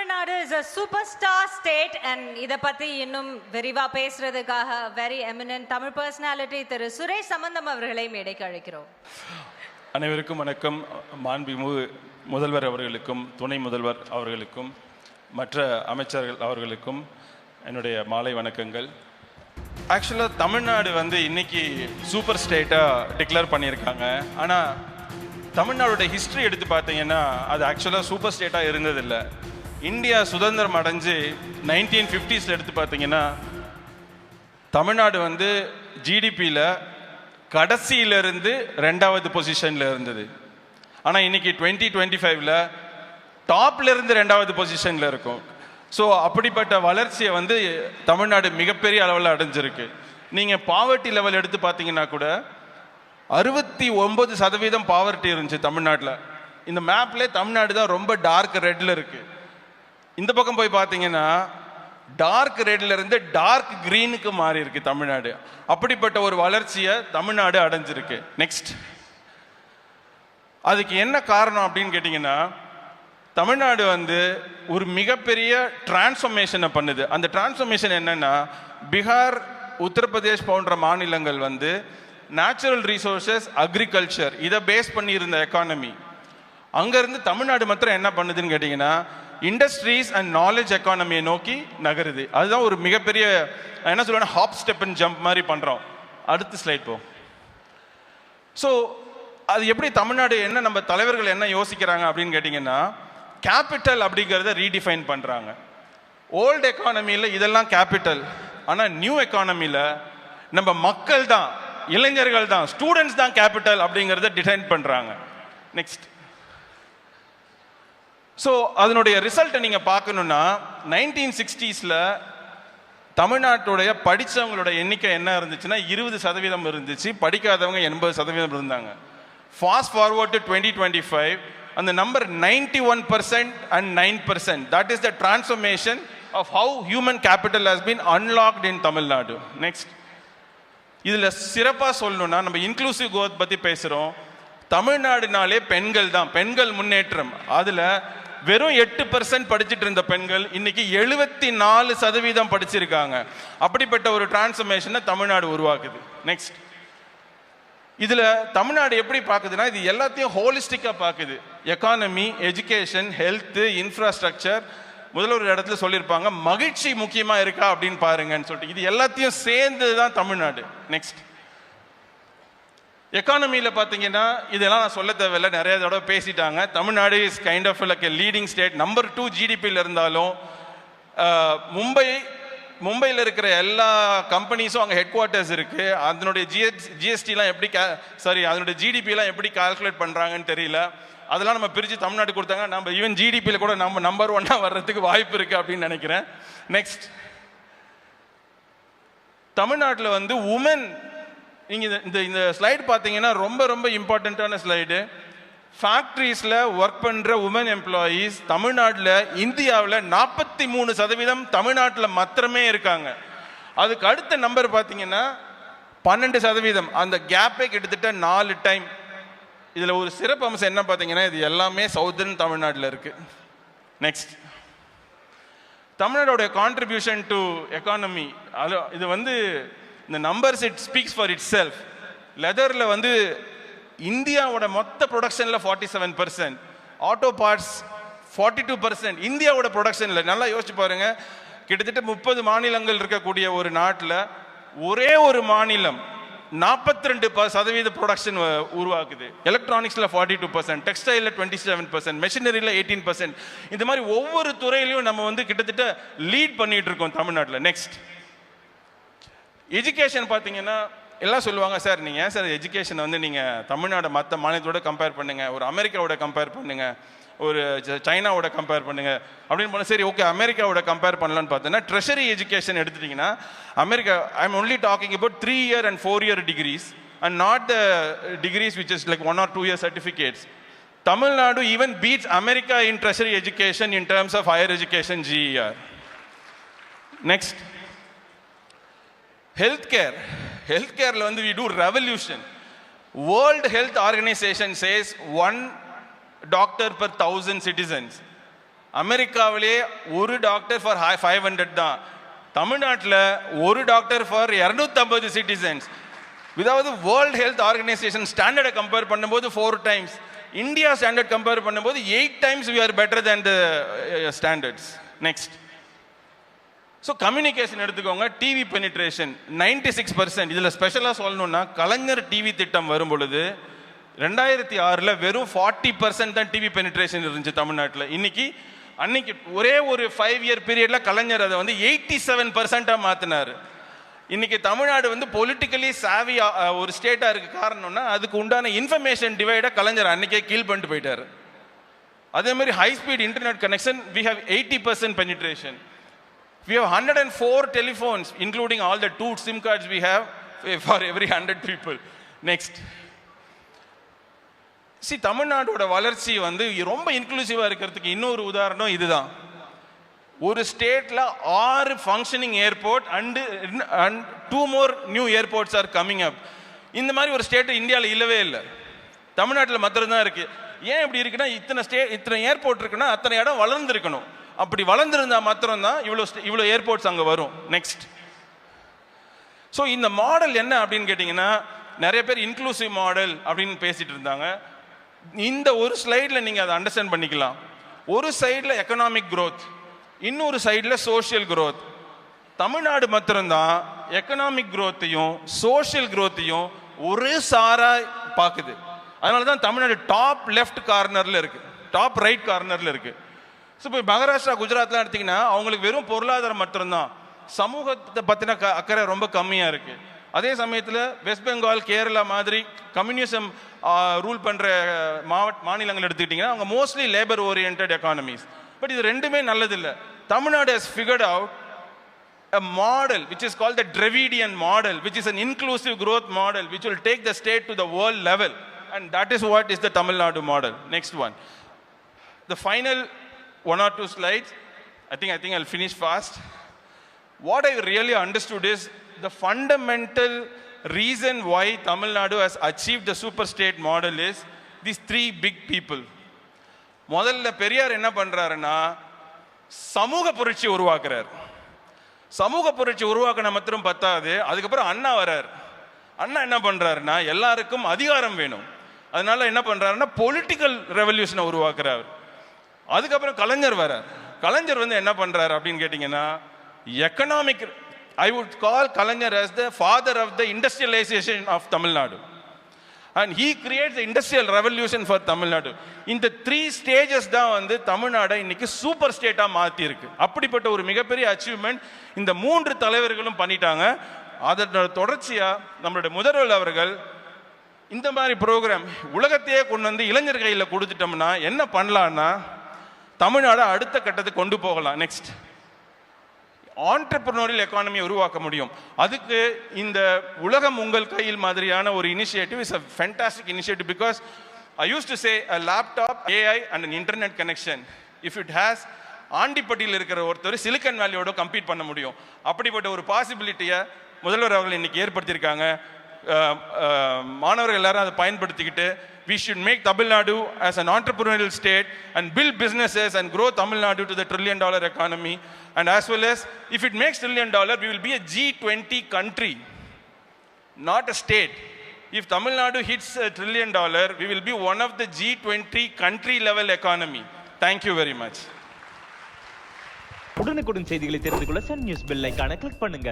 Tamil Nadu is a superstar state and இத பத்தி இன்னும் விரிவா பேசுறதுக்காக very eminent தமிழ் personality திரு சுரேஷ் சம்பந்தம் அவர்களை மேடைக்கு அழைக்கிறோம். அனைவருக்கும் வணக்கம். மாண்புமிகு முதல்வர் அவர்களுக்கும் துணை முதல்வர் அவர்களுக்கும் மற்ற அமைச்சர்கள் அவர்களுக்கும் என்னுடைய மாலை வணக்கங்கள். ஆக்சுவலாக தமிழ்நாடு இன்னைக்கு சூப்பர் ஸ்டேட்டாக டிக்ளேர் பண்ணியிருக்காங்க. ஆனால் தமிழ்நாடுடைய ஹிஸ்ட்ரி எடுத்து பார்த்தீங்கன்னா அது ஆக்சுவலாக சூப்பர் ஸ்டேட்டாக இருந்ததில்லை. இந்தியா சுதந்திரம் அடைஞ்சு 1950s எடுத்து பார்த்தீங்கன்னா தமிழ்நாடு ஜிடிபியில் கடைசியிலிருந்து 2வது பொசிஷனில் இருந்தது. ஆனால் இன்னைக்கு 2025ல் டாப்லேருந்து 2வது பொசிஷனில் இருக்கும். ஸோ அப்படிப்பட்ட வளர்ச்சியை தமிழ்நாடு மிகப்பெரிய அளவில் அடைஞ்சிருக்கு. நீங்கள் பாவர்ட்டி லெவல் எடுத்து பார்த்தீங்கன்னா கூட 69% பாவர்ட்டி இருந்துச்சு தமிழ்நாட்டில். இந்த மேப்லேயே தமிழ்நாடு தான் ரொம்ப டார்க் ரெட்டில் இருக்குது. இந்த பக்கம் போய் பார்த்தீங்கன்னா டார்க் ரெட்ல இருந்து டார்க் கிரீனுக்கு மாறி இருக்கு தமிழ்நாடு. அப்படிப்பட்ட ஒரு வளர்ச்சியை தமிழ்நாடு அடைஞ்சிருக்கு. நெக்ஸ்ட், அதுக்கு என்ன காரணம் அப்படின்னு கேட்டிங்கன்னா தமிழ்நாடு ஒரு மிகப்பெரிய டிரான்ஸ்ஃபர்மேஷனை பண்ணுது. அந்த டிரான்ஸ்ஃபர்மேஷன் என்னன்னா, பீகார் உத்தரப்பிரதேஷ் போன்ற மாநிலங்கள் நேச்சுரல் ரிசோர்சஸ் அக்ரிகல்ச்சர் இதை பேஸ் பண்ணி இருந்த எக்கானமி, அங்கேருந்து தமிழ்நாடு மாத்திரம் என்ன பண்ணுதுன்னு கேட்டிங்கன்னா இண்டஸ்ட்ரீஸ் அண்ட் நாலேஜ் எக்கானமியை நோக்கி நகருது. அதுதான் ஒரு மிகப்பெரிய என்ன சொல்லுவாங்க, ஹாப் ஸ்டெப் அண்ட் ஜம்ப் மாதிரி பண்ணுறோம். அடுத்த ஸ்லைட் போ. ஸோ அது எப்படி தமிழ்நாடு என்ன நம்ம தலைவர்கள் என்ன யோசிக்கிறாங்க அப்படின்னு கேட்டிங்கன்னா, கேபிட்டல் அப்படிங்கிறத ரீடிஃபைன் பண்ணுறாங்க. ஓல்டு எக்கானமியில் இதெல்லாம் கேபிட்டல், ஆனால் நியூ எக்கானமியில் நம்ம மக்கள் தான், இளைஞர்கள் தான், ஸ்டூடெண்ட்ஸ் தான் கேபிட்டல் அப்படிங்கிறத டிஃபைன் பண்ணுறாங்க. நெக்ஸ்ட், ஸோ அதனுடைய ரிசல்ட்டை நீங்கள் பார்க்கணுன்னா 1960s தமிழ்நாட்டுடைய படித்தவங்களோட எண்ணிக்கை என்ன இருந்துச்சுன்னா 20% இருந்துச்சு, படிக்காதவங்க 80% இருந்தாங்க. ஃபாஸ்ட் ஃபார்வர்ட் டு 2025 அந்த number 91% and 9%. That is the transformation of how human capital has been unlocked in Tamil Nadu. Next, இதில் சிறப்பாக சொல்லணும்னா நம்ம இன்க்ளூசிவ் growth பற்றி பேசுகிறோம். தமிழ்நாடுனாலே பெண்கள் தான், பெண்கள் முன்னேற்றம். அதில் வெறும் 8% படிச்சுட்டு இருந்த பெண்கள் இன்னைக்கு 74% படிச்சிருக்காங்க. அப்படிப்பட்ட ஒரு டிரான்ஸ்ஃபர்மேஷனை தமிழ்நாடு உருவாக்குது. நெக்ஸ்ட், இதில் தமிழ்நாடு எப்படி பார்க்குதுன்னா இது எல்லாத்தையும் ஹோலிஸ்டிக்காக பார்க்குது. Economy, education, health, infrastructure. முதல்ல ஒரு இடத்துல சொல்லியிருப்பாங்க மகிழ்ச்சி முக்கியமாக இருக்கா அப்படின்னு பாருங்கன்னு சொல்லிட்டு. இது எல்லாத்தையும் சேர்ந்து தான் தமிழ்நாடு. நெக்ஸ்ட், எக்கானமியில் பார்த்தீங்கன்னா இதெல்லாம் நான் சொல்ல தேவையில்லை, நிறைய தடவை பேசிட்டாங்க. Tamil Nadu is kind of like leading state. Number 2 ஜிடிபியில் இருந்தாலும் மும்பையில் இருக்கிற எல்லா கம்பெனிஸும் அங்கே ஹெட் குவார்ட்டர்ஸ் இருக்குது. அதனுடைய ஜிஎஸ்டிலாம் எப்படி அதனுடைய ஜிடிபிலாம் எப்படி கால்குலேட் பண்ணுறாங்கன்னு தெரியல. அதெல்லாம் நம்ம பிரித்து தமிழ்நாடு கொடுத்தாங்க. நம்ம ஈவன் ஜிடிபியில் கூட நம்ம நம்பர் 1 வர்றதுக்கு வாய்ப்பு இருக்குது அப்படின்னு நினைக்கிறேன். நெக்ஸ்ட், தமிழ்நாட்டில் உமன், நீங்கள் இந்த ஸ்லைடு பார்த்தீங்கன்னா ரொம்ப ரொம்ப இம்பார்ட்டண்ட்டான ஸ்லைடு. ஃபேக்ட்ரிஸில் ஒர்க் பண்ணுற உமன் எம்ப்ளாயீஸ் தமிழ்நாட்டில், இந்தியாவில் 43% தமிழ்நாட்டில் மாத்திரமே இருக்காங்க. அதுக்கு அடுத்த நம்பர் பார்த்தீங்கன்னா 12%. அந்த கேப்பே கிட்டத்தட்ட 4 டைம். இதில் ஒரு சிறப்பு அம்சம் என்ன பார்த்தீங்கன்னா இது எல்லாமே சவுதர்ன் தமிழ்நாட்டில் இருக்குது. நெக்ஸ்ட், தமிழ்நாடோடைய கான்ட்ரிபியூஷன் டு எக்கானமி, இது இந்த numbers it speaks for itself. லெதரில் இந்தியாவோட மொத்த ப்ரொடக்ஷனில் 47%, ஆட்டோ பார்ட்ஸ் 42%. இந்தியாவோட ப்ரொடக்ஷனில் நல்லா யோசிச்சு பாருங்க, கிட்டத்தட்ட 30 மாநிலங்கள் இருக்கக்கூடிய ஒரு நாட்டில் ஒரே ஒரு மாநிலம் 42% ப்ரொடக்ஷன் உருவாக்குது. எலக்ட்ரானிக்ஸில் 42%, டெக்ஸ்டைலில் 27%, மெஷினரியில் 18%. இந்த மாதிரி ஒவ்வொரு துறையிலையும் நம்ம கிட்டத்தட்ட லீட் பண்ணிட்டு இருக்கோம் தமிழ்நாட்டில். நெக்ஸ்ட், எஜுகேஷன் பார்த்தீங்கன்னா எல்லாம் சொல்லுவாங்க, சார் நீங்கள் ஏன் சார் எஜுகேஷன் நீங்கள் தமிழ்நாடு மற்ற மாநிலத்தோட கம்பேர் பண்ணுங்கள், ஒரு அமெரிக்காவோட கம்பேர் பண்ணுங்கள், ஒரு சைனாவோட கம்பேர் பண்ணுங்கள் அப்படின்னு பண்ண. சரி, ஓகே, அமெரிக்காவோட கம்பேர் பண்ணலான்னு பார்த்தோன்னா ட்ரெஷரி எஜுகேஷன் எடுத்துட்டிங்கன்னா America, I am only talking about 3 year and 4 year degrees and not the degrees which is like 1 or 2 year certificates. Tamil Nadu even beats America in tertiary education in terms of higher education GER. Next, healthcare we do revolution. World Health Organization says 1 doctor per 1,000 citizens. அமெரிக்காவிலே ஒரு doctor for 500 தான். தமிழ்நாட்டில் ஒரு doctor for 250 citizens. இதாவது world health organisation ஸ்டாண்டர்டை compare பண்ணும்போது 4 times, India standard compare பண்ணும்போது 8 times we are better than the standards. Next. So communication எடுத்துக்கோங்க. TV penetration 96%. இதில் ஸ்பெஷலாக சொல்லணும்னா கலைஞர் டிவி திட்டம் வரும் பொழுது 2006 வெறும் 40% தான் டிவி பெனிட்ரேஷன் இருந்துச்சு தமிழ்நாட்டில். அன்னைக்கு ஒரே ஒரு 5 year பீரியட்ல கலைஞர் அதை வந்து 87% மாற்றினார். இன்னைக்கு தமிழ்நாடு வந்து பொலிட்டிக்கலி சாவி ஒரு ஸ்டேட்டாக இருக்கு. காரணம்னா அதுக்கு உண்டான இன்ஃபர்மேஷன் டிவைடை கலைஞர் அன்னைக்கே கீல் பண்ணிட்டு போயிட்டார். அதே மாதிரி high speed internet connection we have 80% penetration. We have 104 telephones, including all the 2 SIM cards we have for every 100 people. Next. See, தமிழ்நாடோட வளர்ச்சி வந்து ரொம்ப இன்க்ளூசிவாக இருக்கிறதுக்கு இன்னொரு உதாரணம் இதுதான். ஒரு ஸ்டேட்ல 6 functioning airport and 2 more new airports are coming up. இந்த மாதிரி ஒரு ஸ்டேட் இந்தியாவில் இல்லவே இல்லை, தமிழ்நாட்டில் மாத்திரம்தான் இருக்கு. ஏன் இப்படி இருக்குன்னா இத்தனை ஏர்போர்ட் இருக்குன்னா அத்தனை இடம் வளர்ந்துருக்கணும். அப்படி வளர்ந்துருந்தா மாத்திரம்தான் இவ்வளோ ஏர்போர்ட்ஸ் அங்கே வரும். நெக்ஸ்ட். ஸோ இந்த மாடல் என்ன அப்படின்னு கேட்டிங்கன்னா, நிறைய பேர் இன்க்ளூசிவ் மாடல் அப்படின்னு பேசிட்டு இருந்தாங்க. இந்த ஒரு ஸ்லைடில் நீங்கள் அதை அண்டர்ஸ்டாண்ட் பண்ணிக்கலாம். ஒரு சைடில் எக்கனாமிக் growth, இன்னொரு சைடில் சோஷியல் growth. தமிழ்நாடு மாத்திரம்தான் எக்கனாமிக் growthையும் சோஷியல் growthையும் ஒரு சாரா பார்க்குது. அதனால தான் தமிழ்நாடு டாப் லெஃப்ட் கார்னரில் இருக்கு, டாப் ரைட் கார்னரில் இருக்கு. ஸோ இப்போ மகாராஷ்டிரா, குஜராத்லாம் எடுத்திங்கன்னா அவங்களுக்கு வெறும் பொருளாதாரம் மாத்திரம்தான், சமூகத்தை பற்றின அக்கறை ரொம்ப கம்மியாக இருக்கு. அதே சமயத்தில் வெஸ்ட் பெங்கால், கேரளா மாதிரி கம்யூனிசம் ரூல் பண்ணுற மாநிலங்கள் எடுத்துக்கிட்டிங்கன்னா அவங்க mostly labour orient economies. But இது ரெண்டுமே நல்லதில்லை. Tamil Nadu has figured out a model which is called the Dravidian model, which is an inclusive growth model which will take the state to the world level, and that is what is the Tamil Nadu model. Next one. The final 1 or 2 slides. I think I'll finish fast. What I really understood is the fundamental reason why Tamil Nadu has achieved the super state model is these 3 big people. முதல்ல பெரியார் என்ன பண்றாருன்னா சமூக புரட்சி உருவாக்குறார். சமூக புரட்சி உருவாக்கின மாத்திரம் பத்தாது, அதுக்கப்புறம் அண்ணா வர்றார். அண்ணா என்ன பண்றாருன்னா எல்லாருக்கும் அதிகாரம் வேணும், அதனால என்ன பண்றாருன்னா பொலிட்டிக்கல் ரெவல்யூஷனை உருவாக்குறார். அதுக்கப்புறம் கலைஞர் வர்றார். கலைஞர் வந்து என்ன பண்றாரு அப்படின்னு கேட்டீங்கன்னா economic, I would call Kalaignar as the father of the industrialization of Tamil Nadu, and he creates the industrial revolution for Tamil Nadu. இந்த 3 stages தான் வந்து தமிழ்நாடை இன்னைக்கு சூப்பர் ஸ்டேட்டா மாத்தி இருக்கு. அப்படிப்பட்ட ஒரு மிகப்பெரிய அச்சீவ்மெண்ட் இந்த 3 தலைவர்களும் பண்ணிட்டாங்க. அதோட தொடர்ச்சியா நம்மளுடைய முதல்வர் அவர்கள் இந்த மாதிரி ப்ரோக்ராம் உலகத்தையே கொண்டு வந்து இளைஞர் கையில் கொடுத்துட்டோம்னா என்ன பண்ணலான்னா தமிழ்நாடு அடுத்த கட்டத்துக்கு கொண்டு போகலாம். நெக்ஸ்ட், ஆண்டர்பிரினோரியல் எக்கானமி உருவாக்க முடியும். அதுக்கு இந்த உலகம் உங்கள் கையில் மாதிரியான ஒரு initiative is a fantastic initiative, because I used to say a laptop, AI and an internet connection, if it has, ஆண்டிப்பட்டியில் இருக்கிற ஒருத்தர் சிலிக்கன் வேலியோட கம்பீட் பண்ண முடியும். அப்படிப்பட்ட ஒரு பாசிபிலிட்டியை முதல்வர் அவர்கள் இன்னைக்கு ஏற்படுத்தியிருக்காங்க. மாணவர்கள் எல்லாரும் அதை பயன்படுத்திக்கிட்டு we should make Tamil Nadu as an entrepreneurial state and build businesses and grow Tamil Nadu to the $1 trillion economy. And as well as if it makes $1 trillion, we will be a G20 country, not a state. If Tamil Nadu hits $1 trillion, we will be one of the G20 country level economy. Thank you very much. உடனுக்குடன் செய்திகளை தெரிந்து கொள்ள Sun news bell ஐகானை click பண்ணுங்க.